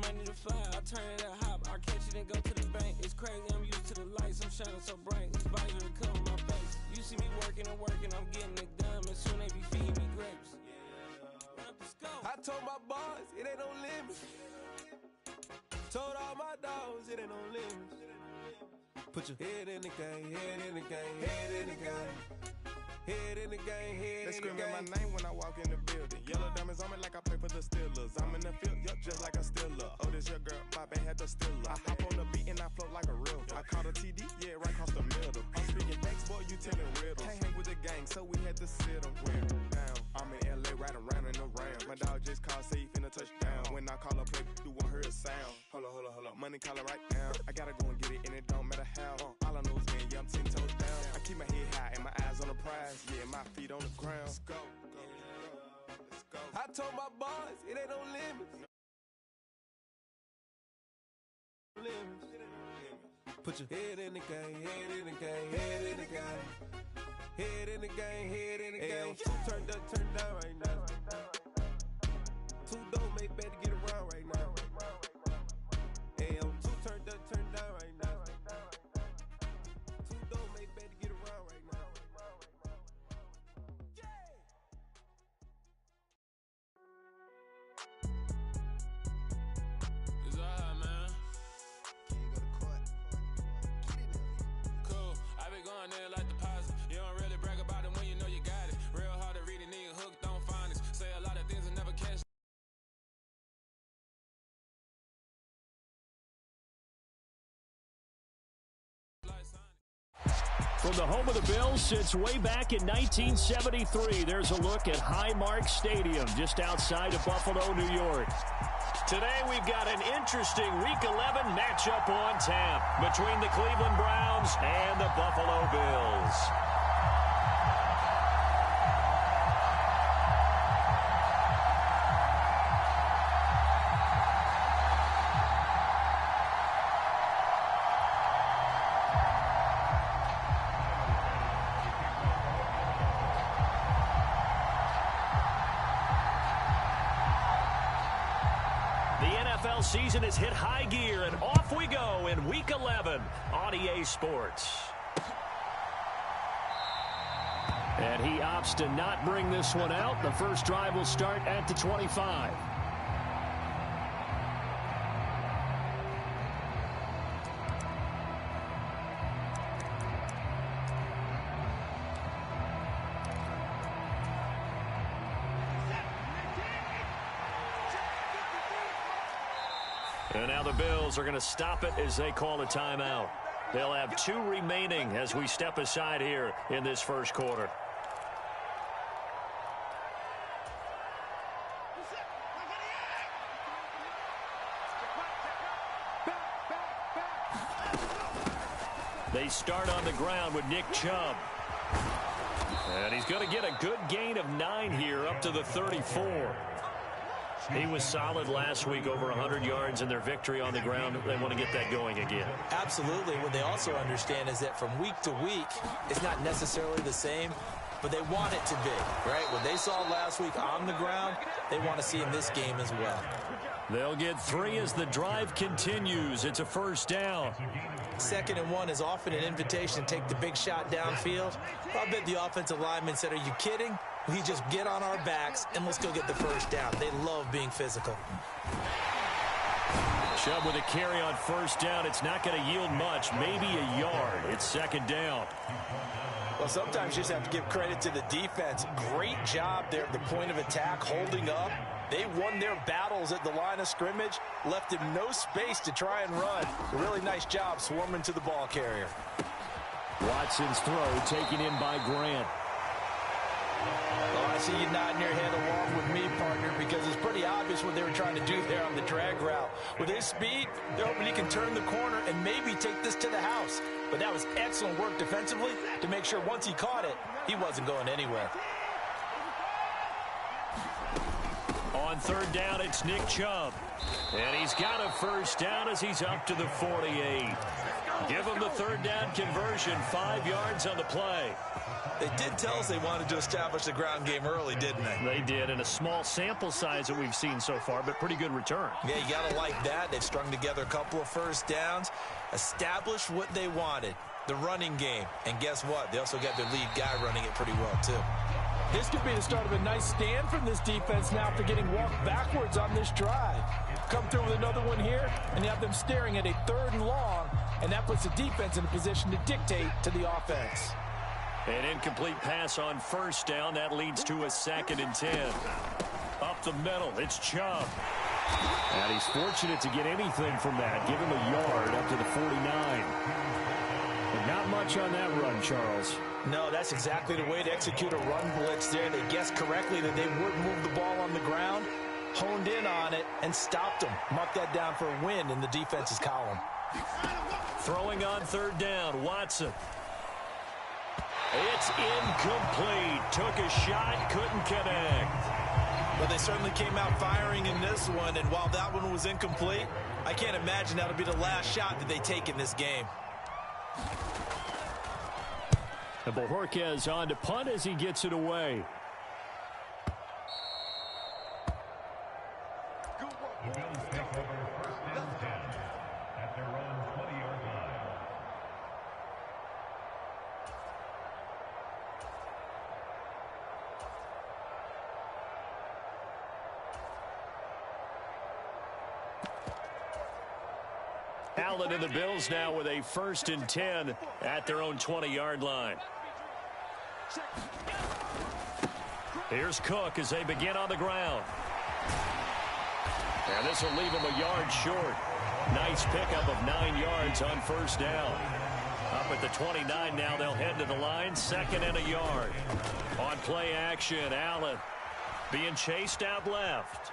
money to fly, I turn it up hop, I catch it and go to the bank. It's crazy, I'm used to the lights, I'm shining so bright. It's visor to cover my face. You see me working and working, I'm getting it done, and soon they be feeding me grapes. I told my boys, it ain't no limits. Told all my dogs, it ain't no limits. Put your head in the game, head in the game, head in the game. Head in the game, head in the game. They screaming my name when I walk in the building. Yellow diamonds on me like I play for the Steelers. I'm in the field, yup, just like a Steeler. Oh, this your girl, my bad had the Steeler. I hop on the beat and I float like a real. I caught a TD, yeah, right across the middle. I'm speaking thanks, boy, you telling riddles. Can't hang with the gang, so we had to sit them down. I'm in LA, riding around in the Rams. My dog just called, say he finna touchdown. When I call up, play, you won't hear a sound. Hold up, money calling right now. I gotta go and get it, and it don't matter how. All I know is man, yeah, I'm 10 toes down. I keep my head high and my eyes on the prize. Yeah, my feet on the ground. Let's go. Let's go. I told my boys, it ain't no limits. Put your head in the game, head in the game, head in the game. Head in the game, head in the game. Turned up, turned down right now. Two dope make bad to get around right now. Hey, I'm two turned up, turned down right now. Two dope make bad to get around right now. It's alright, man. Can you go to court? Cool. I been going there like deposit. You don't really brag about it when you know you got it. Real hard to read a nigga hooked on finance. Say a lot of things and never catch. From the home of the Bills since way back in 1973, there's a look at Highmark Stadium just outside of Buffalo, New York. Today we've got an interesting Week 11 matchup on tap between the Cleveland Browns and the Buffalo Bills. Season has hit high gear, and off we go in Week 11 on EA Sports. And he opts to not bring this one out. The first drive will start at the 25. And now the Bills are going to stop it as they call a timeout. They'll have 2 remaining as we step aside here in this first quarter. They start on the ground with Nick Chubb. And he's going to get a good gain of 9 here up to the 34. He was solid last week, over 100 yards in their victory on the ground. They want to get that going again. Absolutely. What they also understand is that from week to week, it's not necessarily the same, but they want it to be, right? What they saw last week on the ground, they want to see in this game as well. They'll get 3 as the drive continues. It's a first down. 2nd and 1 is often an invitation to take the big shot downfield. I bet the offensive lineman said, are you kidding? We just get on our backs and let's go get the first down. They love being physical. Chubb with a carry on first down. It's not going to yield much, maybe a yard. It's 2nd down. Well, sometimes you just have to give credit to the defense. Great job there at the point of attack, holding up. They won their battles at the line of scrimmage, left him no space to try and run. A really nice job swarming to the ball carrier. Watson's throw taken in by Grant. Well, I see you nodding your head along with me, partner, because it's pretty obvious what they were trying to do there on the drag route. With his speed, they're hoping he can turn the corner and maybe take this to the house. But that was excellent work defensively to make sure once he caught it, he wasn't going anywhere. On 3rd down, it's Nick Chubb. And he's got a first down as he's up to the 48. Give them the third down conversion, 5 yards on the play. They did tell us they wanted to establish the ground game early, didn't they? They did, in a small sample size that we've seen so far, but pretty good return. Yeah, you got to like that. They've strung together a couple of first downs, established what they wanted, the running game. And guess what? They also got their lead guy running it pretty well, too. This could be the start of a nice stand from this defense now after getting walked backwards on this drive. Come through with another one here, and you have them staring at a 3rd and long, and that puts the defense in a position to dictate to the offense. An incomplete pass on first down. That leads to a 2nd and 10. Up the middle, it's Chubb. And he's fortunate to get anything from that. Give him a yard up to the 49. But not much on that run, Charles. No, that's exactly the way to execute a run blitz there. They guessed correctly that they would move the ball on the ground, honed in on it, and stopped them. Mark that down for a win in the defense's column. Throwing on 3rd down, Watson. It's incomplete. Took a shot, couldn't connect. Well, they certainly came out firing in this one, and while that one was incomplete, I can't imagine that'll be the last shot that they take in this game. And Bojorquez on to punt as he gets it away. Allen and the Bills now with a 1st and 10 at their own 20-yard line. Here's Cook as they begin on the ground. And this will leave him a yard short. Nice pickup of 9 yards on 1st down. Up at the 29 now, they'll head to the line. 2nd and a yard. On play action, Allen being chased out left.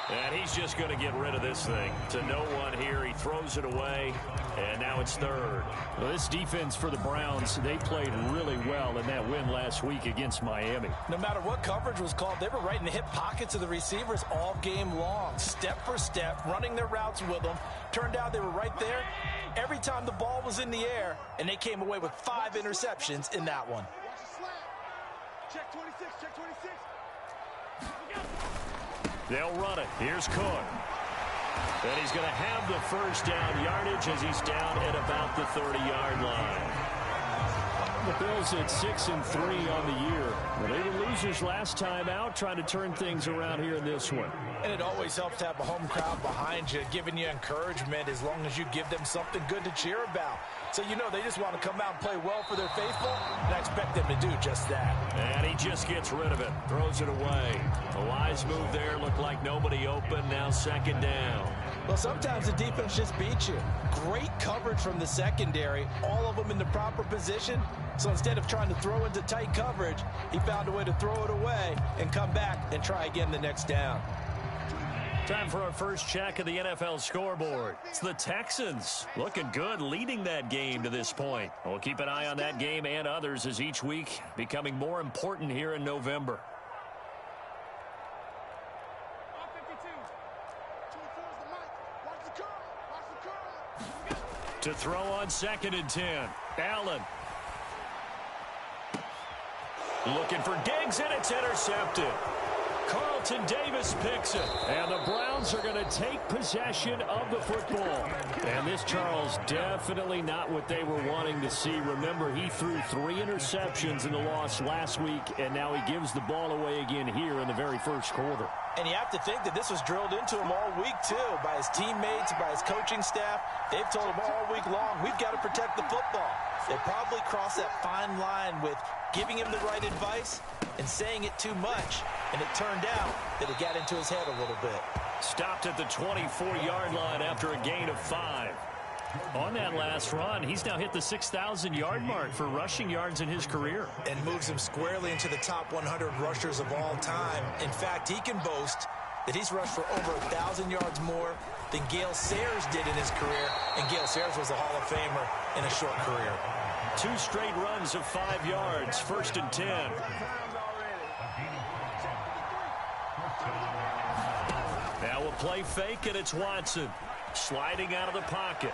And he's just going to get rid of this thing. To no one here. He throws it away. And now it's 3rd. Well, this defense for the Browns, they played really well in that win last week against Miami. No matter what coverage was called, they were right in the hip pockets of the receivers all game long. Step for step, running their routes with them. Turned out they were right there every time the ball was in the air. And they came away with 5 interceptions in that one. Check 26, check 26. They'll run it. Here's Cook. And he's going to have the 1st down yardage as he's down at about the 30-yard line. The Bills at 6-3 on the year. Well, they were losers last time out, trying to turn things around here in this one. And it always helps to have a home crowd behind you, giving you encouragement as long as you give them something good to cheer about. So you know they just want to come out and play well for their faithful, and I expect them to do just that. And he just gets rid of it, throws it away. A wise move there, looked like nobody open, now 2nd down. Well, sometimes the defense just beats you. Great coverage from the secondary, all of them in the proper position. So instead of trying to throw into tight coverage, he found a way to throw it away and come back and try again the next down. Time for our first check of the NFL scoreboard. It's the Texans looking good, leading that game to this point. We'll keep an eye on that game and others as each week becoming more important here in November. To throw on 2nd and 10. Allen. Looking for Diggs, and it's intercepted. Carlton Davis picks it. And the Browns are going to take possession of the football. And this, Charles, definitely not what they were wanting to see. Remember, he threw 3 interceptions in the loss last week, and now he gives the ball away again here in the very first quarter. And you have to think that this was drilled into him all week, too, by his teammates, by his coaching staff. They've told him all week long, we've got to protect the football. They probably crossed that fine line with giving him the right advice and saying it too much. And it turned out that it got into his head a little bit. Stopped at the 24-yard line after a gain of 5. On that last run, he's now hit the 6,000-yard mark for rushing yards in his career. And moves him squarely into the top 100 rushers of all time. In fact, he can boast that he's rushed for over 1,000 yards more than Gale Sayers did in his career. And Gale Sayers was a Hall of Famer in a short career. 2 straight runs of 5 yards, 1st and 10. Now we'll play fake, and it's Watson sliding out of the pocket.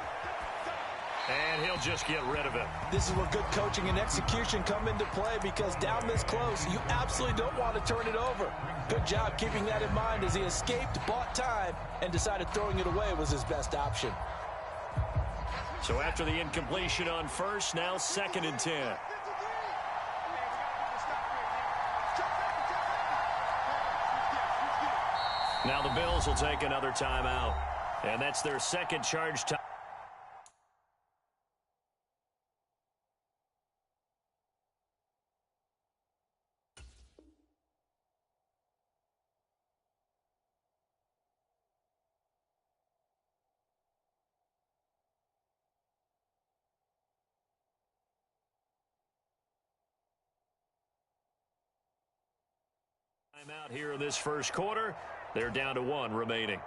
And he'll just get rid of it. This is where good coaching and execution come into play, because down this close, you absolutely don't want to turn it over. Good job keeping that in mind as he escaped, bought time, and decided throwing it away was his best option. So after the incompletion on first, now 2nd and 10. Now the Bills will take another timeout. And that's their second charge time. Out here in this first quarter. They're down to 1 remaining.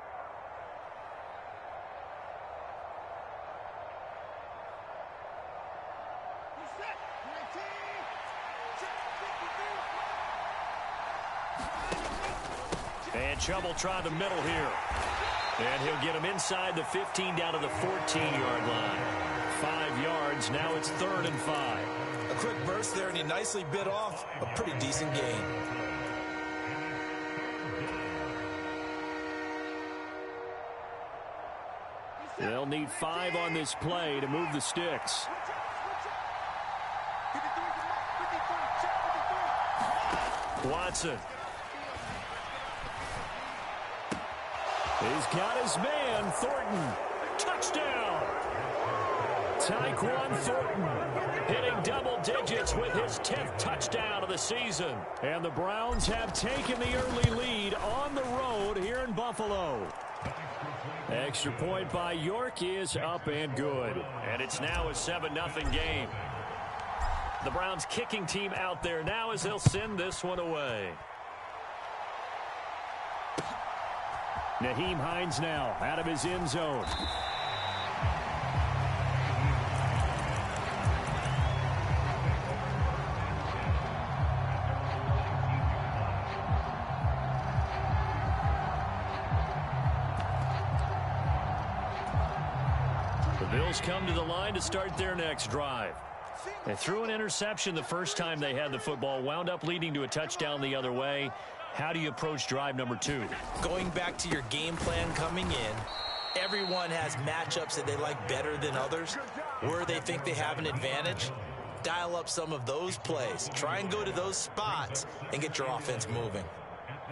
And Chubb try the middle here. And he'll get him inside the 15 down to the 14-yard line. 5 yards. Now it's 3rd and 5. A quick burst there, and he nicely bit off a pretty decent gain. They'll need 5 on this play to move the sticks. Watson. He's got his man, Thornton. Touchdown! Tyquan Thornton hitting double digits with his 10th touchdown of the season. And the Browns have taken the early lead on the road here in Buffalo. Extra point by York is up and good. And it's now a 7-0 game. The Browns kicking team out there now as they'll send this one away. Nyheim Hines now out of his end zone. The Bills come to the line to start their next drive. They threw an interception the first time they had the football, wound up leading to a touchdown the other way. How do you approach drive number 2? Going back to your game plan coming in, everyone has matchups that they like better than others. Where they think they have an advantage, dial up some of those plays. Try and go to those spots and get your offense moving.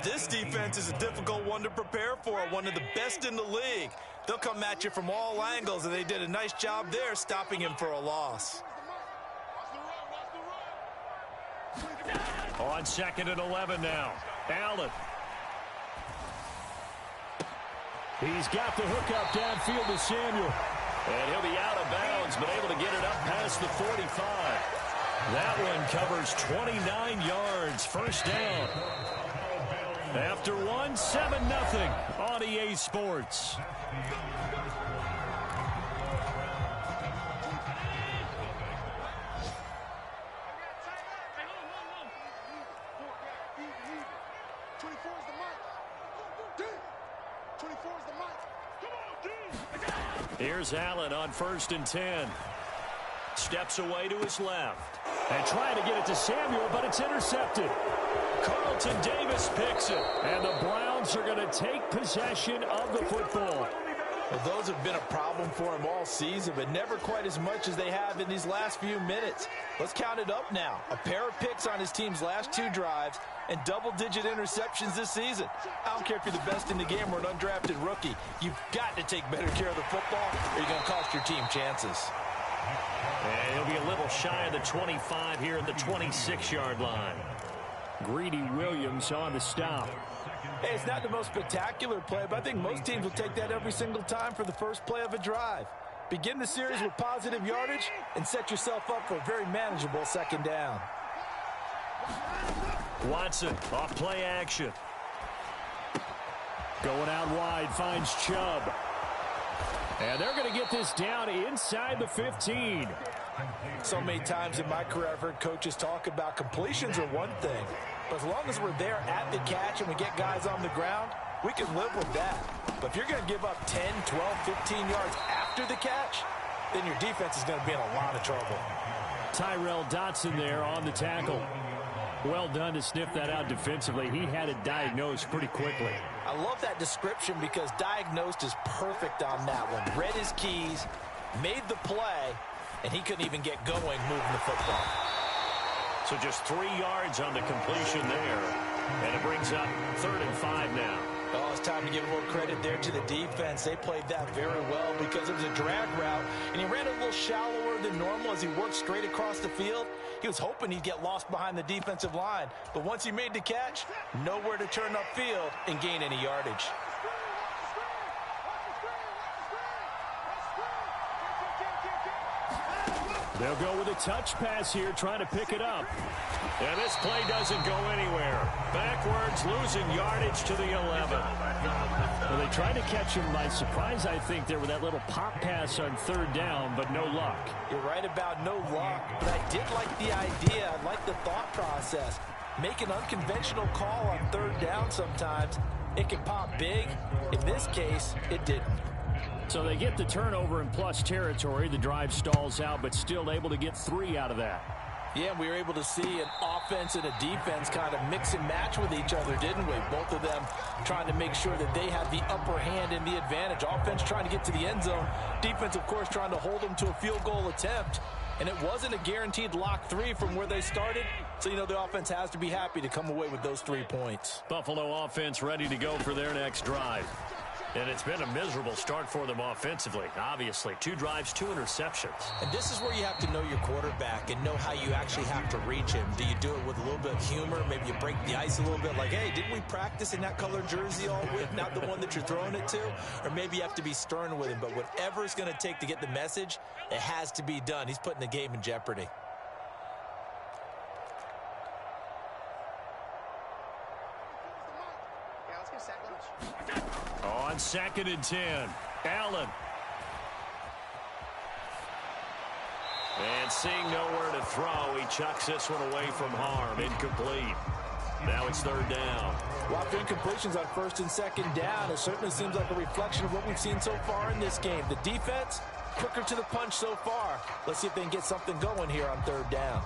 This defense is a difficult one to prepare for, one of the best in the league. They'll come at you from all angles, and they did a nice job there stopping him for a loss. On 2nd and 11 now. Allen. He's got the hook up downfield to Samuel. And he'll be out of bounds, but able to get it up past the 45. That one covers 29 yards. First down. After 1, 7-0 on EA Sports. Here's Allen on 1st and 10. Steps away to his left. And trying to get it to Samuel, but it's intercepted. Carlton Davis picks it. And the Browns are going to take possession of the football. Well, those have been a problem for him all season, but never quite as much as they have in these last few minutes. Let's count it up now. A pair of picks on his team's last 2 drives and double-digit interceptions this season. I don't care if you're the best in the game or an undrafted rookie. You've got to take better care of the football or you're going to cost your team chances. And he'll be a little shy of the 25 here at the 26-yard line. Greedy Williams on the stop. Hey, it's not the most spectacular play, but I think most teams will take that every single time for the first play of a drive. Begin the series with positive yardage and set yourself up for a very manageable 2nd down. Watson off play action. Going out wide, finds Chubb. And they're going to get this down inside the 15. So many times in my career I've heard coaches talk about completions are one thing, but as long as we're there at the catch and we get guys on the ground, we can live with that. But if you're going to give up 10, 12, 15 yards after the catch, then your defense is going to be in a lot of trouble. Tyrell Dotson there on the tackle. Well done to sniff that out defensively. He had it diagnosed pretty quickly. I love that description because diagnosed is perfect on that one. Read his keys, made the play, and he couldn't even get going moving the football. So just 3 yards on the completion there. And it brings up 3rd and 5 now. Oh, it's time to give a little credit there to the defense. They played that very well because it was a drag route, and he ran a little shallower than normal as he worked straight across the field. He was hoping he'd get lost behind the defensive line, but once he made the catch, nowhere to turn upfield and gain any yardage. They'll go with a touch pass here, trying to pick it up. And this play doesn't go anywhere. Backwards, losing yardage to the 11. Well, they tried to catch him by surprise, I think, there with that little pop pass on 3rd down, but no luck. You're right about no luck, but I did like the idea. I like the thought process. Make an unconventional call on 3rd down sometimes. It can pop big. In this case, it didn't. So they get the turnover in plus territory. The drive stalls out, but still able to get 3 out of that. Yeah, we were able to see an offense and a defense kind of mix and match with each other, didn't we? Both of them trying to make sure that they had the upper hand and the advantage. Offense trying to get to the end zone. Defense, of course, trying to hold them to a field goal attempt. And it wasn't a guaranteed lock 3 from where they started. So, you know, the offense has to be happy to come away with those 3 points. Buffalo offense ready to go for their next drive. And it's been a miserable start for them offensively, obviously. 2 drives, 2 interceptions. And this is where you have to know your quarterback and know how you actually have to reach him. Do you do it with a little bit of humor? Maybe you break the ice a little bit like, hey, didn't we practice in that color jersey all week, not the one that you're throwing it to? Or maybe you have to be stern with him. But whatever it's going to take to get the message, it has to be done. He's putting the game in jeopardy. On 2nd and 10, Allen. And seeing nowhere to throw, he chucks this one away from harm. Incomplete. Now it's 3rd down. A lot of incompletions on 1st and 2nd down. It certainly seems like a reflection of what we've seen so far in this game. The defense, quicker to the punch so far. Let's see if they can get something going here on 3rd down.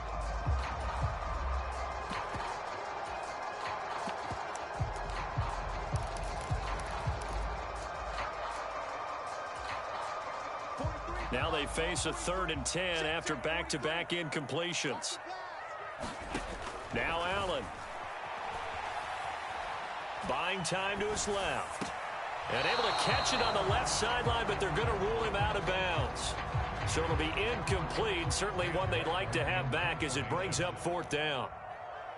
Now they face a 3rd and 10 after back-to-back incompletions. Now Allen. Buying time to his left. And able to catch it on the left sideline, but they're going to rule him out of bounds. So it'll be incomplete. Certainly one they'd like to have back as it brings up 4th down.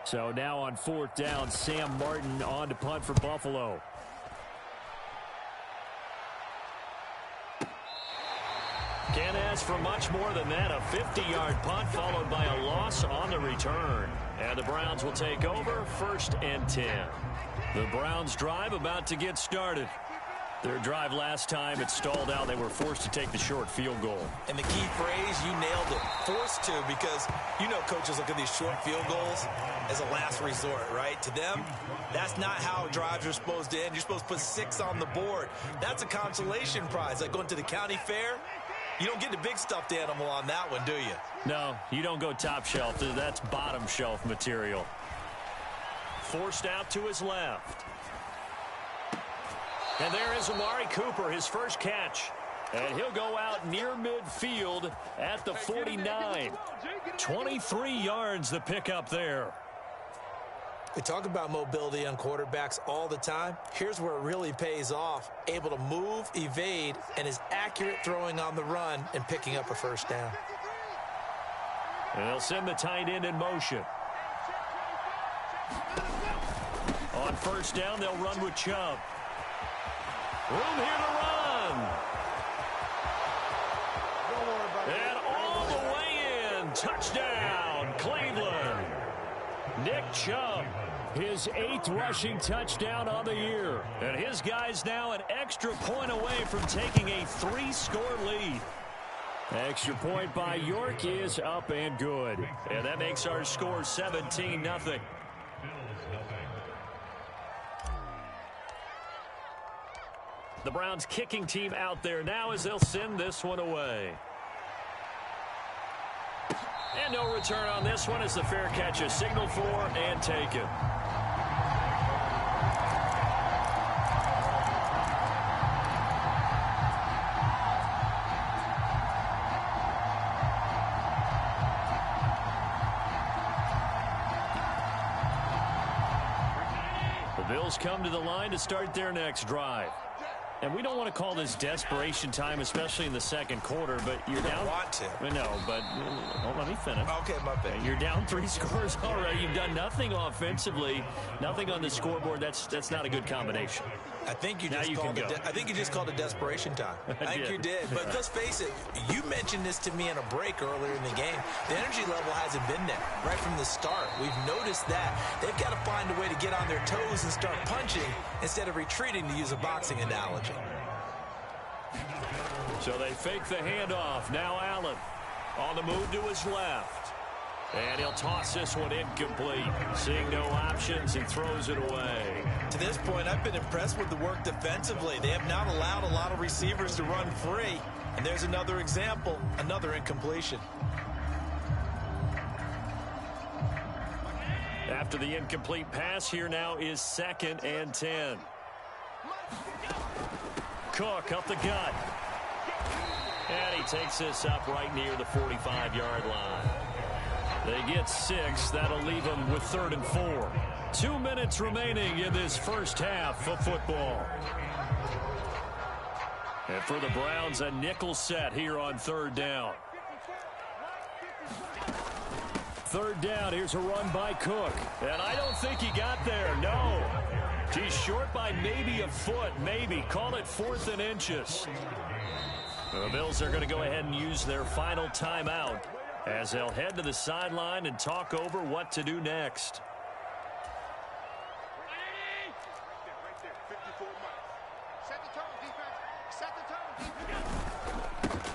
So now on 4th down, Sam Martin on to punt for Buffalo. Can't ask for much more than that. A 50-yard punt followed by a loss on the return. And the Browns will take over 1st and 10. The Browns drive about to get started. Their drive last time, it stalled out. They were forced to take the short field goal. And the key phrase, you nailed it. Forced to, because you know coaches look at these short field goals as a last resort, right? To them, that's not how drives are supposed to end. You're supposed to put 6 on the board. That's a consolation prize. Like going to the county fair, you don't get the big stuffed animal on that one, do you? No, you don't go top shelf. That's bottom shelf material. Forced out to his left. And there is Amari Cooper, his first catch. And he'll go out near midfield at the 49. 23 yards the pickup there. We talk about mobility on quarterbacks all the time. Here's where it really pays off. Able to move, evade, and is accurate throwing on the run and picking up a 1st down. And they'll send the tight end in motion. On 1st down, they'll run with Chubb. Room here to run. And all the way in. Touchdown, Cleveland. Nick Chubb, his 8th rushing touchdown on the year. And his guys now an extra point away from taking a 3-score lead. Extra point by York is up and good. And that makes our score 17-0. The Browns kicking team out there now as they'll send this one away. And no return on this one as the fair catch is signaled for and taken. The Bills come to the line to start their next drive. And we don't want to call this desperation time, especially in the second quarter, but you're down. Want to. I know, but let me finish. Okay, my bad. You're down 3 scores already. You've done nothing offensively, nothing on the scoreboard. That's not a good combination. I think you just called it desperation time. I think you did. But let's face it, you mentioned this to me in a break earlier in the game. The energy level hasn't been there right from the start. We've noticed that. They've got to find a way to get on their toes and start punching instead of retreating, to use a boxing analogy. So they fake the handoff. Now Allen on the move to his left. And he'll toss this one incomplete. Seeing no options, he throws it away. To this point, I've been impressed with the work defensively. They have not allowed a lot of receivers to run free. And there's another example, another incompletion. After the incomplete pass, here now is 2nd and 10. Cook up the gut. And he takes this up right near the 45-yard line. They get 6. That'll leave them with 3rd and 4. 2 minutes remaining in this first half of football. And for the Browns, a nickel set here on 3rd down. 3rd down, here's a run by Cook. And I don't think he got there, no. He's short by maybe a foot, maybe. Call it 4th and inches. The Bills are going to go ahead and use their final timeout as they'll head to the sideline and talk over what to do next.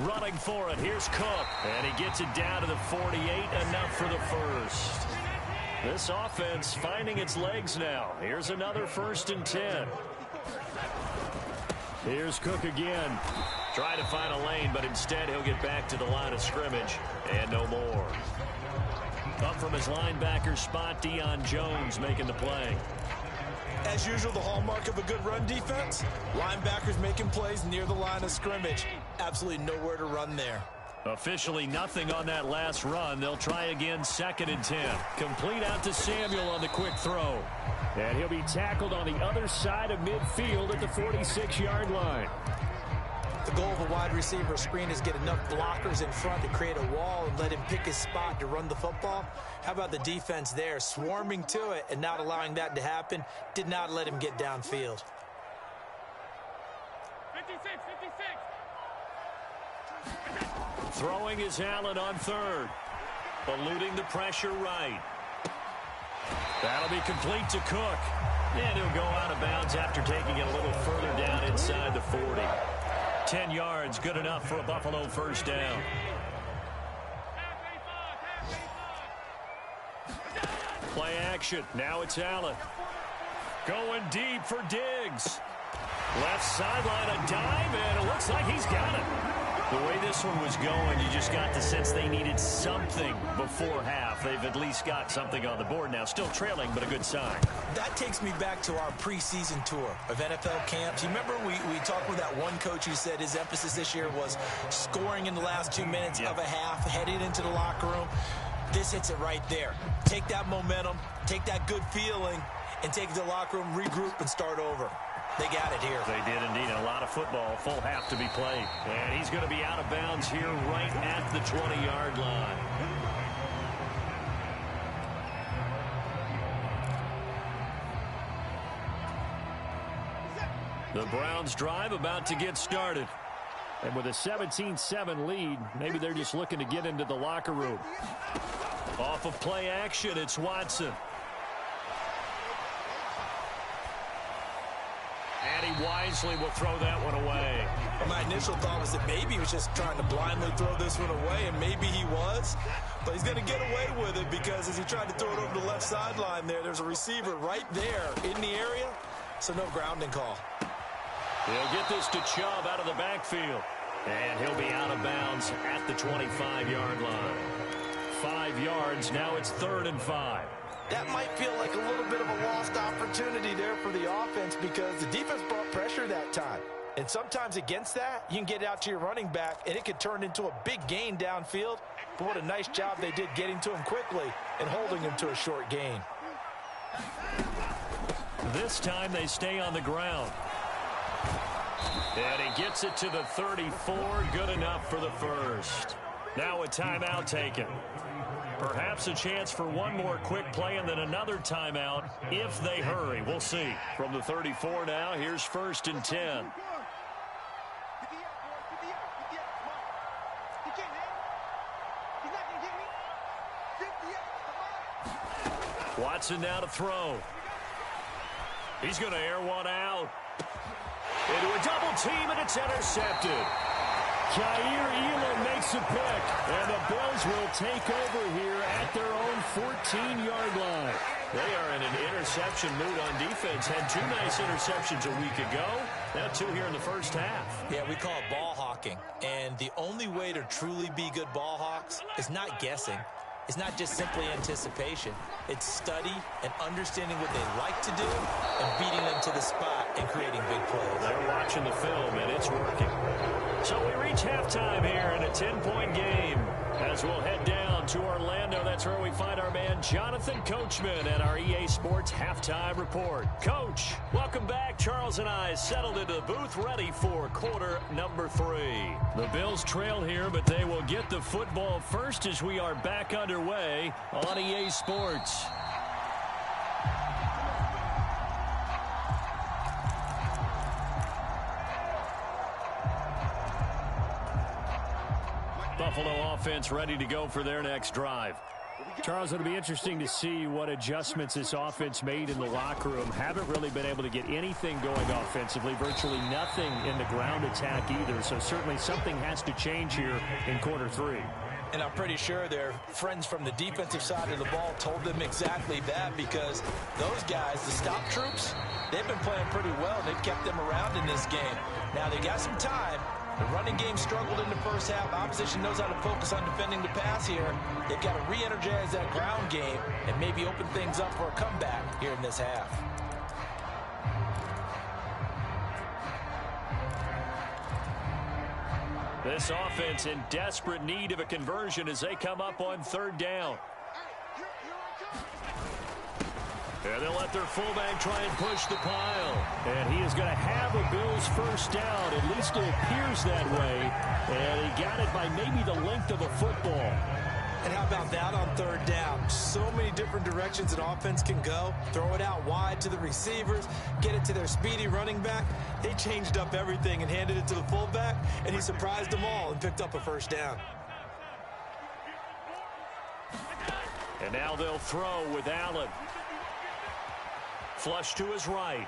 Running for it, here's Cook, and he gets it down to the 48, enough for the first. This offense finding its legs now. Here's another 1st and 10. Here's Cook again. Try to find a lane, but instead he'll get back to the line of scrimmage, and no more. Up from his linebacker spot, Deion Jones making the play. As usual, the hallmark of a good run defense, linebackers making plays near the line of scrimmage. Absolutely nowhere to run there. Officially nothing on that last run. They'll try again, 2nd and 10. Complete out to Samuel on the quick throw. And he'll be tackled on the other side of midfield at the 46-yard line. The goal of a wide receiver screen is get enough blockers in front to create a wall and let him pick his spot to run the football. How about the defense there, swarming to it and not allowing that to happen? Did not let him get downfield. 56. Throwing is Allen on 3rd. Eluding the pressure right. That'll be complete to Cook. And he'll go out of bounds after taking it a little further down inside the 40. 10 yards, good enough for a Buffalo 1st down. Play action. Now it's Allen. Going deep for Diggs. Left sideline, a dive, and it looks like he's got it. The way this one was going, you just got the sense they needed something before half. They've at least got something on the board now. Still trailing, but a good sign. That takes me back to our preseason tour of NFL camps. You remember we talked with that one coach who said his emphasis this year was scoring in the last 2 minutes of a half, heading into the locker room. This hits it right there. Take that momentum, take that good feeling, and take it to the locker room, regroup, and start over. They got it here. They did indeed. A lot of football, full half to be played. And he's going to be out of bounds here right at the 20-yard line. The Browns drive about to get started. And with a 17-7 lead, maybe they're just looking to get into the locker room. Off of play action, it's Watson. And he wisely will throw that one away. My initial thought was that maybe he was just trying to blindly throw this one away, and maybe he was. But he's going to get away with it because as he tried to throw it over the left sideline there's a receiver right there in the area, so no grounding call. He'll get this to Chubb out of the backfield. And he'll be out of bounds at the 25-yard line. 5 yards. Now it's 3rd and 5. That might feel like a little bit of a lost opportunity there for the offense because the defense brought pressure that time. And sometimes against that, you can get out to your running back, and it could turn into a big gain downfield. But what a nice job they did getting to him quickly and holding him to a short gain. This time they stay on the ground. And he gets it to the 34. Good enough for the first. Now a timeout taken. Perhaps a chance for one more quick play and then another timeout if they hurry. We'll see. From the 34 now, here's 1st and 10. Watson now to throw. He's going to air one out. Into a double team, and it's intercepted. Jair Elam makes a pick, and the Bills will take over here at their own 14-yard line. They are in an interception mood on defense. Had 2 nice interceptions a week ago. Now 2 here in the first half. Yeah, we call it ball hawking. And the only way to truly be good ball hawks is not guessing. It's not just simply anticipation. It's study and understanding what they like to do and beating them to the spot and creating big plays. They're watching the film, and it's working. So we reach halftime here in a 10-point game as we'll head down to Orlando. That's where we find our man Jonathan Coachman at our EA Sports Halftime Report. Coach, welcome back. Charles and I settled into the booth ready for quarter number 3. The Bills trail here, but they will get the football first as we are back underway on EA Sports. Buffalo offense ready to go for their next drive. Charles, it'll be interesting to see what adjustments this offense made in the locker room. Haven't really been able to get anything going offensively, virtually nothing in the ground attack either. So certainly something has to change here in quarter 3. And I'm pretty sure their friends from the defensive side of the ball told them exactly that because those guys, the stop troops, they've been playing pretty well. They've kept them around in this game. Now they got some time. The running game struggled in the first half. Opposition knows how to focus on defending the pass here. They've got to re-energize that ground game and maybe open things up for a comeback here in this half. This offense in desperate need of a conversion as they come up on 3rd down. And they'll let their fullback try and push the pile. And he is going to have a Bills first down. At least it appears that way. And he got it by maybe the length of a football. And how about that on 3rd down? So many different directions an offense can go. Throw it out wide to the receivers. Get it to their speedy running back. They changed up everything and handed it to the fullback. And he surprised them all and picked up a first down. And now they'll throw with Allen. Flush to his right.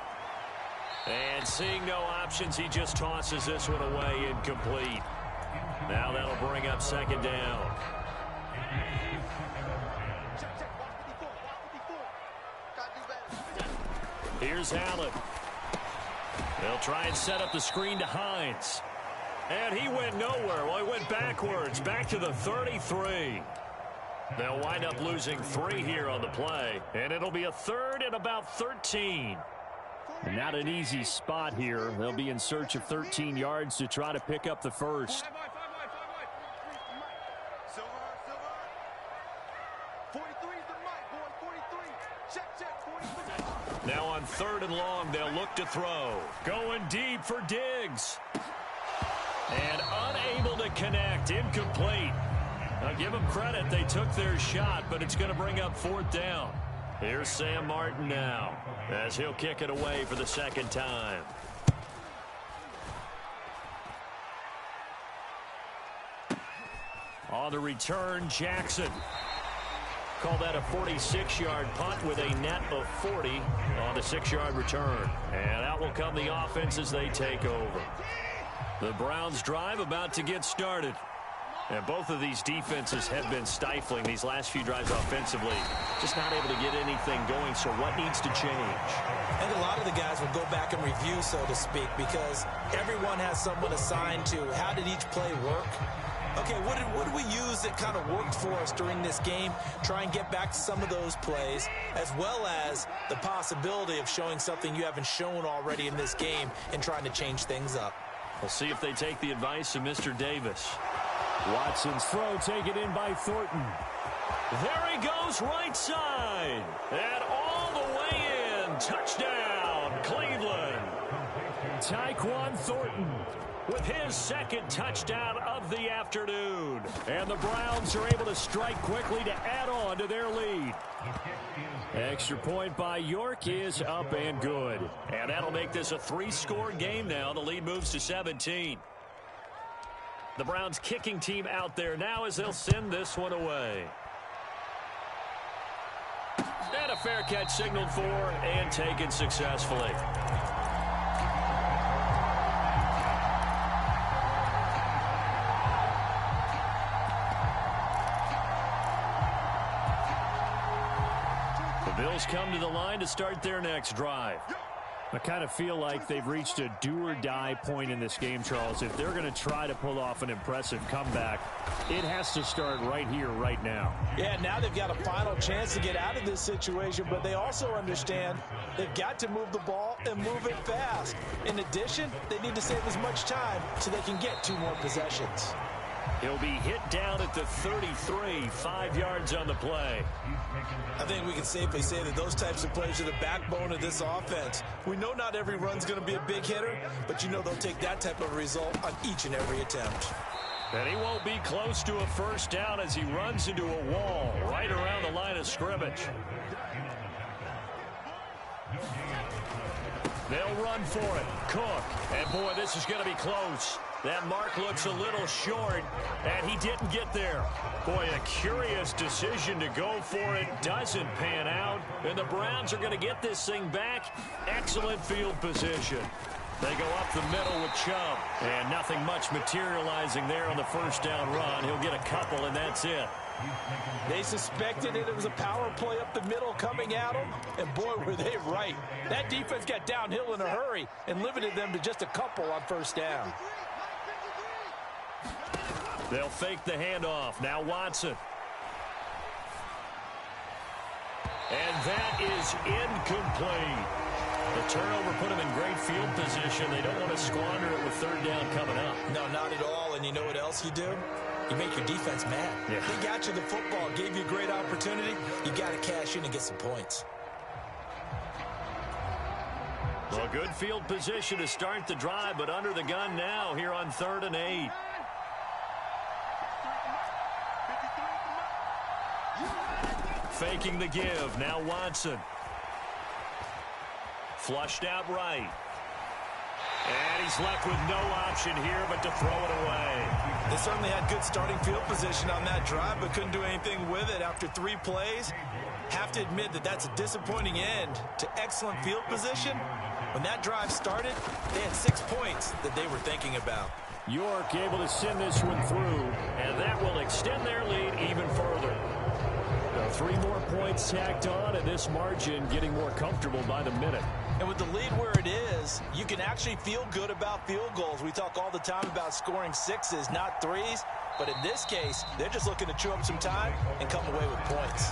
And seeing no options, he just tosses this one away incomplete. Now that'll bring up 2nd down. Here's Allen. They'll try and set up the screen to Hines. And he went nowhere. Well, he went backwards, back to the 33. They'll wind up losing 3 here on the play. And it'll be a 3rd and about 13. And not an easy spot here. They'll be in search of 13 yards to try to pick up the first. Now on 3rd and long, they'll look to throw. Going deep for Diggs. And unable to connect. Incomplete. Now give them credit. They took their shot, but it's going to bring up 4th down. Here's Sam Martin now as he'll kick it away for the 2nd time. On the return, Jackson. Call that a 46-yard punt with a net of 40 on the 6-yard return. And out will come the offense as they take over. The Browns drive about to get started. And both of these defenses have been stifling these last few drives offensively. Just not able to get anything going, so what needs to change? I think a lot of the guys will go back and review, so to speak, because everyone has someone assigned to how did each play work. Okay, what did we use that kind of worked for us during this game? Try and get back to some of those plays, as well as the possibility of showing something you haven't shown already in this game and trying to change things up. We'll see if they take the advice of Mr. Davis. Watson's throw taken in by Thornton. There he goes right side. And all the way in. Touchdown, Cleveland. Tyquan Thornton with his second touchdown of the afternoon. And the Browns are able to strike quickly to add on to their lead. Extra point by York is up and good. And that'll make this a 3-score game now. The lead moves to 17. The Browns kicking team out there now as they'll send this one away. And a fair catch signaled for and taken successfully. The Bills come to the line to start their next drive. I kind of feel like they've reached a do-or-die point in this game, Charles. If they're going to try to pull off an impressive comeback, it has to start right here, right now. Yeah, now they've got a final chance to get out of this situation, but they also understand they've got to move the ball and move it fast. In addition, they need to save as much time so they can get 2 more possessions. He'll be hit down at the 33, 5 yards on the play. I think we can safely say that those types of plays are the backbone of this offense. We know not every run's going to be a big hitter, but you know they'll take that type of result on each and every attempt. And he won't be close to a first down as he runs into a wall right around the line of scrimmage. They'll run for it. Cook. And, boy, this is going to be close. That mark looks a little short, and he didn't get there. Boy, a curious decision to go for it. Doesn't pan out, and the Browns are going to get this thing back. Excellent field position. They go up the middle with Chubb, and nothing much materializing there on the first down run. He'll get a couple, and that's it. They suspected it was a power play up the middle coming at them, and boy, were they right. That defense got downhill in a hurry and limited them to just a couple on first down. They'll fake the handoff. Now Watson. And that is incomplete. The turnover put them in great field position. They don't want to squander it with third down coming up. No, not at all. And you know what else you do? You make your defense mad. Yeah. They got you the football, gave you a great opportunity. You got to cash in and get some points. Well, good field position to start the drive, but under the gun now here on 3rd and 8. Faking the give. Now Watson. Flushed out right. And he's left with no option here but to throw it away. They certainly had good starting field position on that drive, but couldn't do anything with it after 3 plays. Have to admit that that's a disappointing end to excellent field position. When that drive started, they had 6 points that they were thinking about. York able to send this one through, and that will extend their lead even further. Now 3 more points tacked on, and this margin getting more comfortable by the minute. And with the lead where it is, you can actually feel good about field goals. We talk all the time about scoring 6s, not 3s. But in this case, they're just looking to chew up some time and come away with points.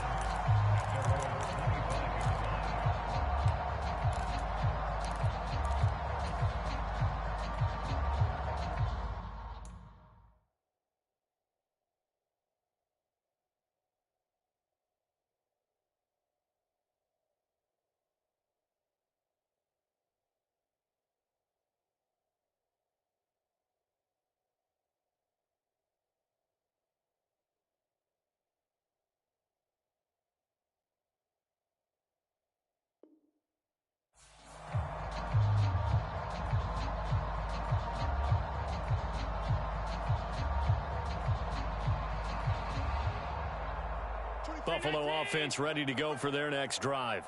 Buffalo offense ready to go for their next drive.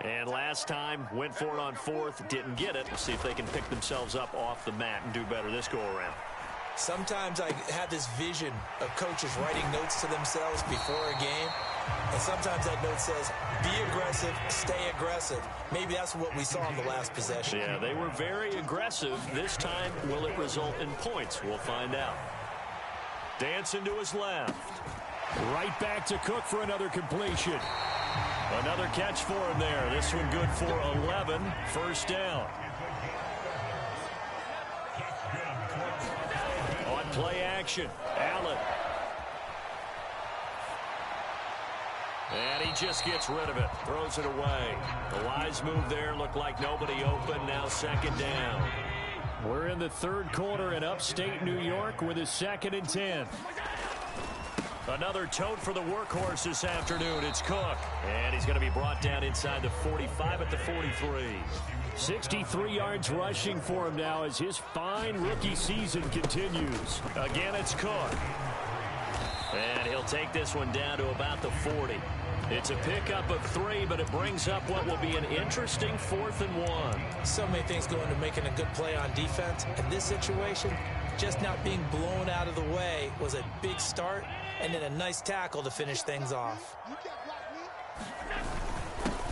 And last time, went for it on 4th, didn't get it. We'll see if they can pick themselves up off the mat and do better this go-around. Sometimes I have this vision of coaches writing notes to themselves before a game. And sometimes that note says, be aggressive, stay aggressive. Maybe that's what we saw in the last possession. Yeah, they were very aggressive. This time, will it result in points? We'll find out. Dancing to his left. Right back to Cook for another completion. Another catch for him there. This one good for 11. First down. On play action, Allen. And he just gets rid of it. Throws it away. The wise move there. Looked like nobody open. Now second down. We're in the third quarter in upstate New York with a 2nd and 10. Another tote for the workhorse this afternoon. It's Cook. And he's going to be brought down inside the 45 at the 43. 63 yards rushing for him now as his fine rookie season continues. Again, it's Cook. And he'll take this one down to about the 40. It's a pickup of 3, but it brings up what will be an interesting 4th and 1. So many things go into making a good play on defense. In this situation, just not being blown out of the way was a big start, and then a nice tackle to finish things off.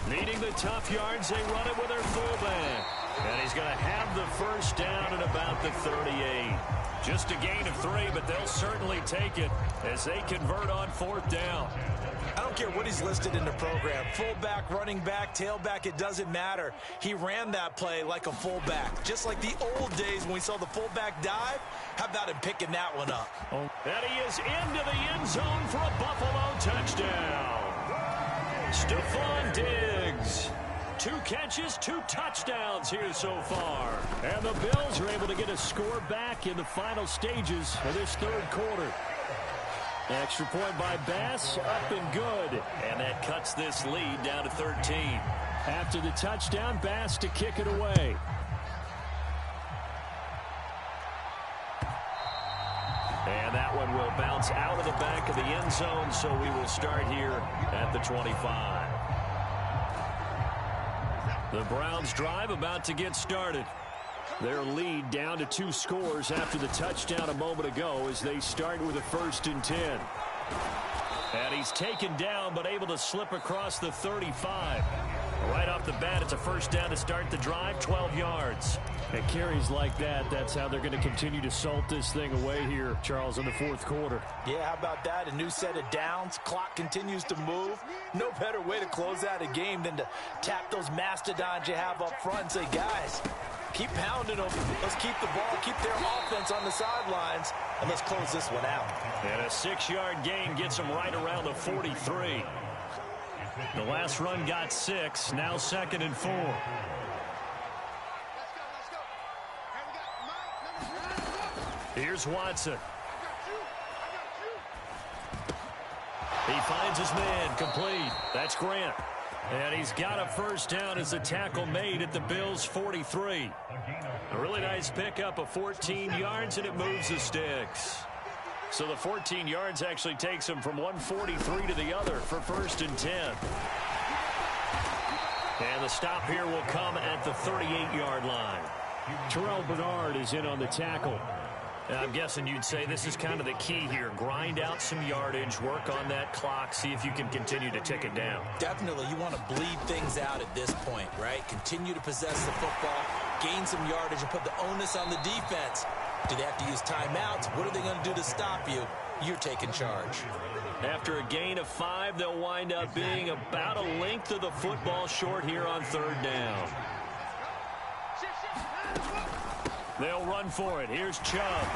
Needing the tough yards, they run it with their fullback. And he's going to have the first down at about the 38. Just a gain of 3, but they'll certainly take it as they convert on 4th down. I don't care what he's listed in the program. Fullback, running back, tailback, it doesn't matter. He ran that play like a fullback. Just like the old days when we saw the fullback dive. How about him picking that one up? And he is into the end zone for a Buffalo touchdown. Stephon Diggs. 2 catches, 2 touchdowns here so far. And the Bills are able to get a score back in the final stages of this third quarter. Extra point by Bass, up and good. And that cuts this lead down to 13. After the touchdown, Bass to kick it away. And that one will bounce out of the back of the end zone, so we will start here at the 25. The Browns drive about to get started. Their lead down to 2 scores after the touchdown a moment ago as they start with a 1st and 10. And he's taken down but able to slip across the 35. Right off the bat, it's a first down to start the drive, 12 yards. At carries like that, that's how they're going to continue to salt this thing away here, Charles, in the 4th quarter. Yeah, how about that? A new set of downs. Clock continues to move. No better way to close out a game than to tap those mastodons you have up front and say, guys, keep pounding them. Let's keep the ball, keep their offense on the sidelines, and let's close this one out. And a 6-yard gain gets them right around the 43. The last run got 6, now 2nd and 4. Here's Watson. He finds his man, complete. That's Grant. And he's got a first down as the tackle made at the Bills' 43. A really nice pickup of 14 yards, and it moves the sticks. So the 14 yards actually takes him from 143 to the other for 1st and 10. And the stop here will come at the 38-yard line. Terrell Bernard is in on the tackle. And I'm guessing you'd say this is kind of the key here. Grind out some yardage, work on that clock, see if you can continue to tick it down. Definitely, you want to bleed things out at this point, right? Continue to possess the football, gain some yardage, and put the onus on the defense. Do they have to use timeouts? What are they going to do to stop you? You're taking charge. After a gain of 5, they'll wind up being about a length of the football short here on 3rd down. They'll run for it. Here's Chubb.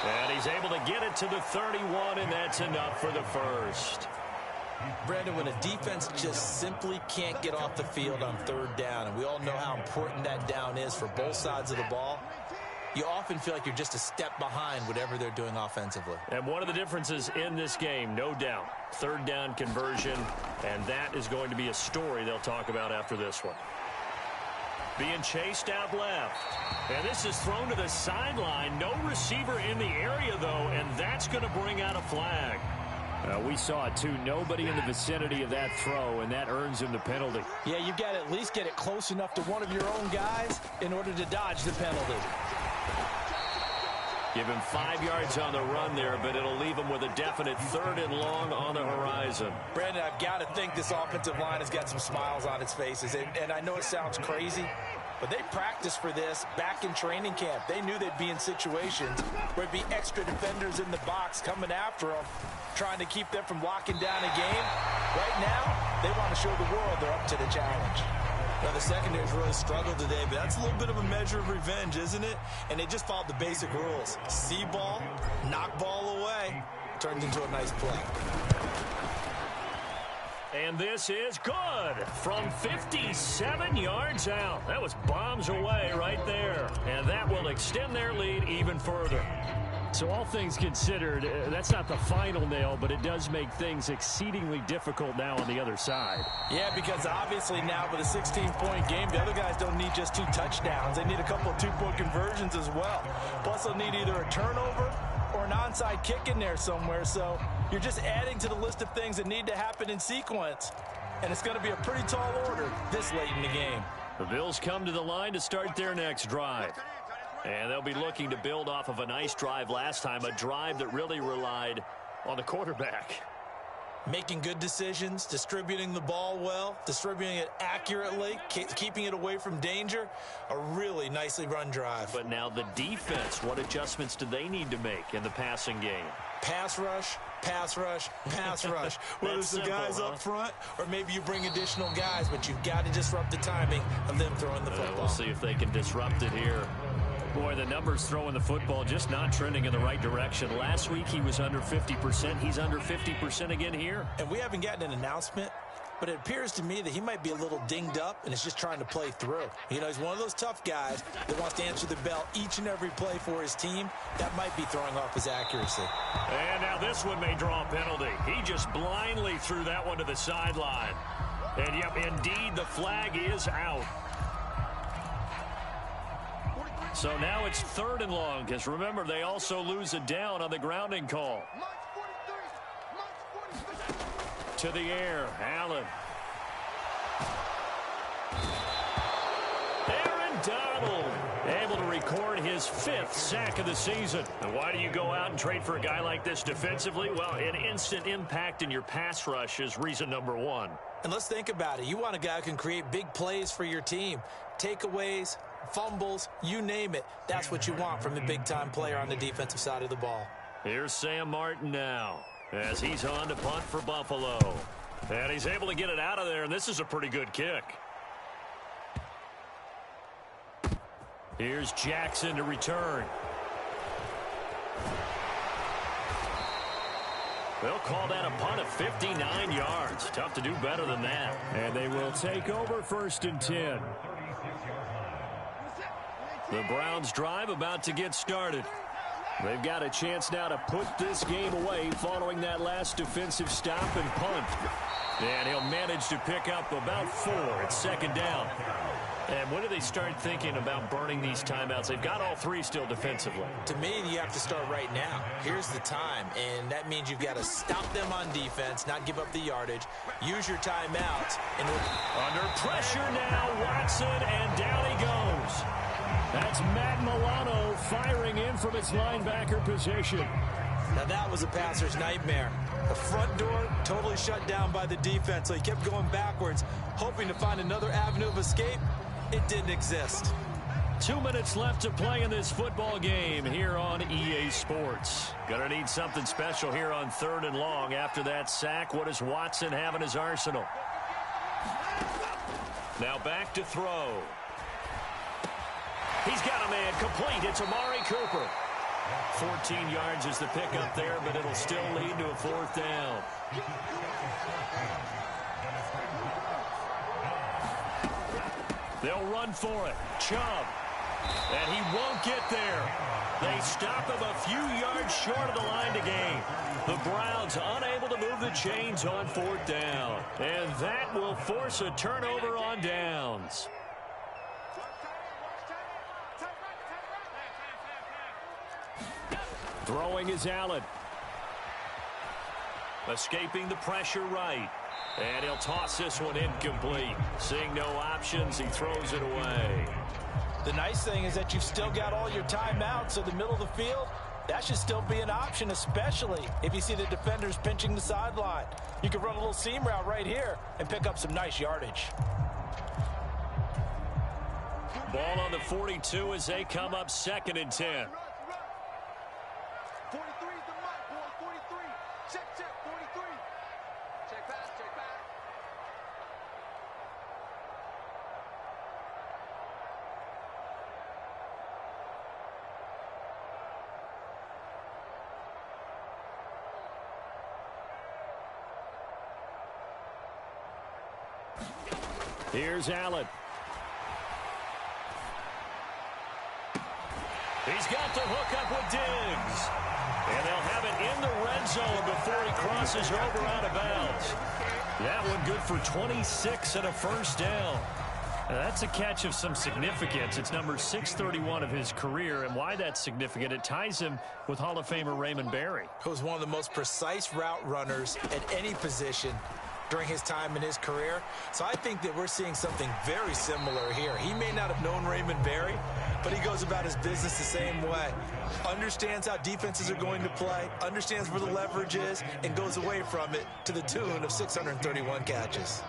And he's able to get it to the 31, and that's enough for the first. Brandon, when a defense just simply can't get off the field on 3rd down, and we all know how important that down is for both sides of the ball, you often feel like you're just a step behind whatever they're doing offensively. And one of the differences in this game, no doubt, 3rd down conversion, and that is going to be a story they'll talk about after this one. Being chased out left. And this is thrown to the sideline. No receiver in the area, though, and that's going to bring out a flag. We saw it, too. Nobody in the vicinity of that throw, and that earns him the penalty. Yeah, you've got to at least get it close enough to one of your own guys in order to dodge the penalty. Give him 5 yards on the run there, but it'll leave him with a definite 3rd and long on the horizon. Brandon, I've got to think this offensive line has got some smiles on its faces. And I know it sounds crazy, But they practiced for this back in training camp. They knew they'd be in situations where there'd be extra defenders in the box coming after them, trying to keep them from locking down a game. Right now, they want to show the world they're up to the challenge. Well, the secondary's really struggled today, but that's a little bit of a measure of revenge, isn't it? And they just followed the basic rules. See ball, knock ball away. Turned into a nice play. And this is good from 57 yards out. That was bombs away right there. And that will extend their lead even further. So all things considered, that's not the final nail, but it does make things exceedingly difficult now on the other side. Yeah, because obviously now with a 16-point game, the other guys don't need just 2 touchdowns. They need a couple of 2-point conversions as well. Plus, they'll need either a turnover or an onside kick in there somewhere. So you're just adding to the list of things that need to happen in sequence. And it's going to be a pretty tall order this late in the game. The Bills come to the line to start their next drive. And they'll be looking to build off of a nice drive last time, a drive that really relied on the quarterback. Making good decisions, distributing the ball well, distributing it accurately, keeping it away from danger. A really nicely run drive. But now the defense, what adjustments do they need to make in the passing game? Pass rush, pass rush, pass rush. Whether it's the guys up front or maybe you bring additional guys, but you've got to disrupt the timing of them throwing the football. We'll see if they can disrupt it here. Boy, the numbers throwing the football just not trending in the right direction. Last week he was under 50%. He's under 50% again here. And we haven't gotten an announcement, but it appears to me that he might be a little dinged up and is just trying to play through. You know, he's one of those tough guys that wants to answer the bell each and every play for his team. That might be throwing off his accuracy. And now this one may draw a penalty. He just blindly threw that one to the sideline. And, yep, indeed, the flag is out. So now it's 3rd and long, because remember, they also lose a down on the grounding call. To the air, Allen. Aaron Donald able to record his 5th sack of the season. And why do you go out and trade for a guy like this defensively? Well, an instant impact in your pass rush is reason number 1. And let's think about it. You want a guy who can create big plays for your team. Takeaways, fumbles, you name it. That's what you want from a big-time player on the defensive side of the ball. Here's Sam Martin now as he's on to punt for Buffalo. And he's able to get it out of there, and this is a pretty good kick. Here's Jackson to return. They'll call that a punt of 59 yards. Tough to do better than that. And they will take over 1st and 10. The Browns drive about to get started. They've got a chance now to put this game away following that last defensive stop and punt. And he'll manage to pick up about 4 at 2nd down. And when do they start thinking about burning these timeouts? They've got all 3 still defensively. To me, you have to start right now. Here's the time, and that means you've got to stop them on defense, not give up the yardage. Use your timeouts. Under pressure now, Watson, and down he goes. That's Matt Milano firing in from its linebacker position. Now that was a passer's nightmare. The front door totally shut down by the defense, so he kept going backwards, hoping to find another avenue of escape. It didn't exist. 2 minutes left to play in this football game here on EA Sports. Gonna need something special here on 3rd and long. After that sack, what does Watson have in his arsenal? Now back to throw. He's got a man complete. It's Amari Cooper. 14 yards is the pickup there, but it'll still lead to a 4th down. They'll run for it. Chubb. And he won't get there. They stop him a few yards short of the line to gain. The Browns unable to move the chains on 4th down. And that will force a turnover on downs. Throwing is Allen. Escaping the pressure right. And he'll toss this one incomplete. Seeing no options, he throws it away. The nice thing is that you've still got all your timeouts, so the middle of the field, that should still be an option, especially if you see the defenders pinching the sideline. You can run a little seam route right here and pick up some nice yardage. Ball on the 42 as they come up 2nd and 10. 43 is the mark, boys. 43. Check, 43. Check back, check back. Here's Allen. He's got the hook up with Diggs. And they'll have it in the red zone before he crosses over out of bounds. That one good for 26 and a first down. Now that's a catch of some significance. It's number 631 of his career, and why that's significant, it ties him with Hall of Famer Raymond Berry. He was one of the most precise route runners at any position during his time in his career. So I think that we're seeing something very similar here. He may not have known Raymond Berry, but he goes about his business the same way. Understands how defenses are going to play, understands where the leverage is, and goes away from it to the tune of 631 catches.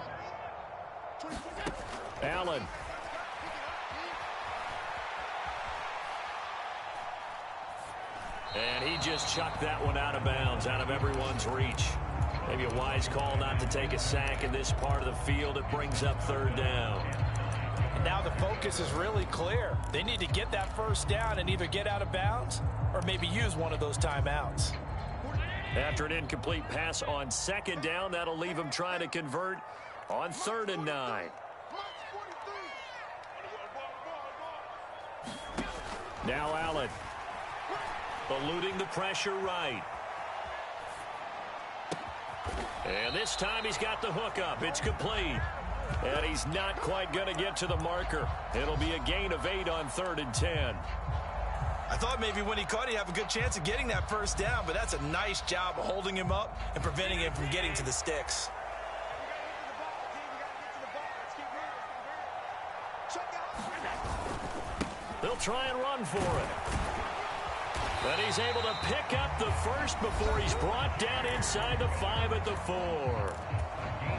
Allen. And he just chucked that one out of bounds, out of everyone's reach. Maybe a wise call not to take a sack in this part of the field. It brings up 3rd down. And now the focus is really clear. They need to get that first down and either get out of bounds or maybe use one of those timeouts. After an incomplete pass on 2nd down, that'll leave him trying to convert on 3rd and 9. Now Allen. Eluding the pressure right. And this time he's got the hook up. It's complete. And he's not quite going to get to the marker. It'll be a gain of 8 on 3rd and 10. I thought maybe when he caught, he'd have a good chance of getting that first down, but that's a nice job of holding him up and preventing him from getting to the sticks. They'll try and run for it. But he's able to pick up the first before he's brought down inside the 5 at the 4.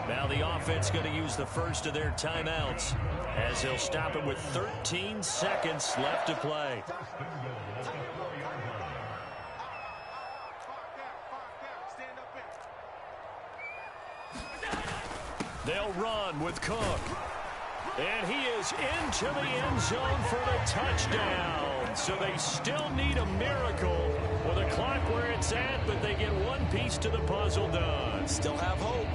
Now the offense going to use the first of their timeouts as they'll stop it with 13 seconds left to play. They'll run with Cook. And he is into the end zone for the touchdown. So they still need a miracle with a clock where it's at, but they get one piece to the puzzle done. Still have hope.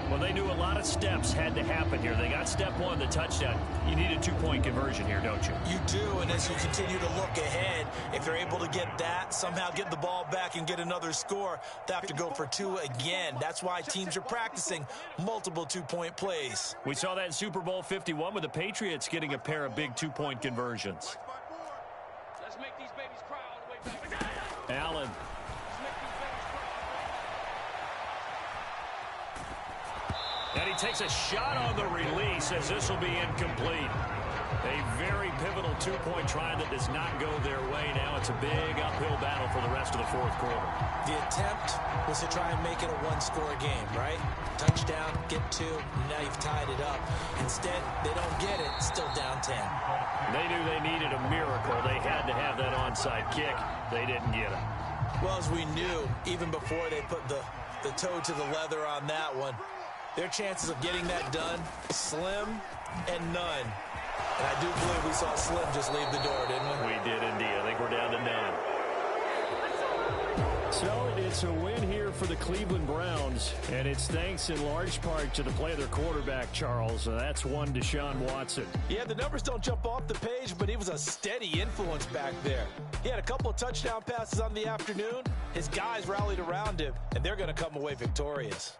Well, they knew a lot of steps had to happen here. They got step 1, the touchdown. You need a 2-point conversion here, don't you? You do, and as you continue to look ahead, if they're able to get that, somehow get the ball back and get another score, they have to go for 2 again. That's why teams are practicing multiple 2-point plays. We saw that in Super Bowl 51 with the Patriots getting a pair of big 2-point conversions. Let's make these babies cry all the way back. Allen. And he takes a shot on the release as this will be incomplete. A very pivotal 2-point try that does not go their way. Now it's a big uphill battle for the rest of the 4th quarter. The attempt was to try and make it a 1-score game, right? Touchdown, get 2, now you've tied it up. Instead, they don't get it, still down 10. They knew they needed a miracle. They had to have that onside kick. They didn't get it. Well, as we knew, even before they put the toe to the leather on that one, their chances of getting that done, slim and none. And I do believe we saw Slim just leave the door, didn't we? We did indeed. I think we're down to none. So it's a win here for the Cleveland Browns, and it's thanks in large part to the play of their quarterback, Charles. That's one Deshaun Watson. Yeah, the numbers don't jump off the page, but he was a steady influence back there. He had a couple of touchdown passes on the afternoon. His guys rallied around him, and they're going to come away victorious.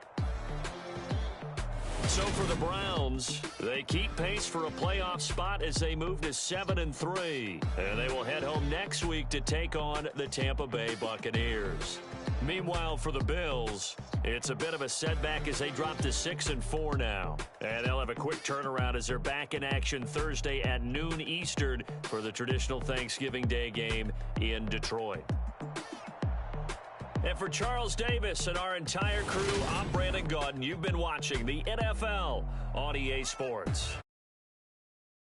So for the Browns, they keep pace for a playoff spot as they move to 7-3. And they will head home next week to take on the Tampa Bay Buccaneers. Meanwhile, for the Bills, it's a bit of a setback as they drop to 6-4 now. And they'll have a quick turnaround as they're back in action Thursday at noon Eastern for the traditional Thanksgiving Day game in Detroit. And for Charles Davis and our entire crew, I'm Brandon Gaudin. You've been watching the NFL on EA Sports.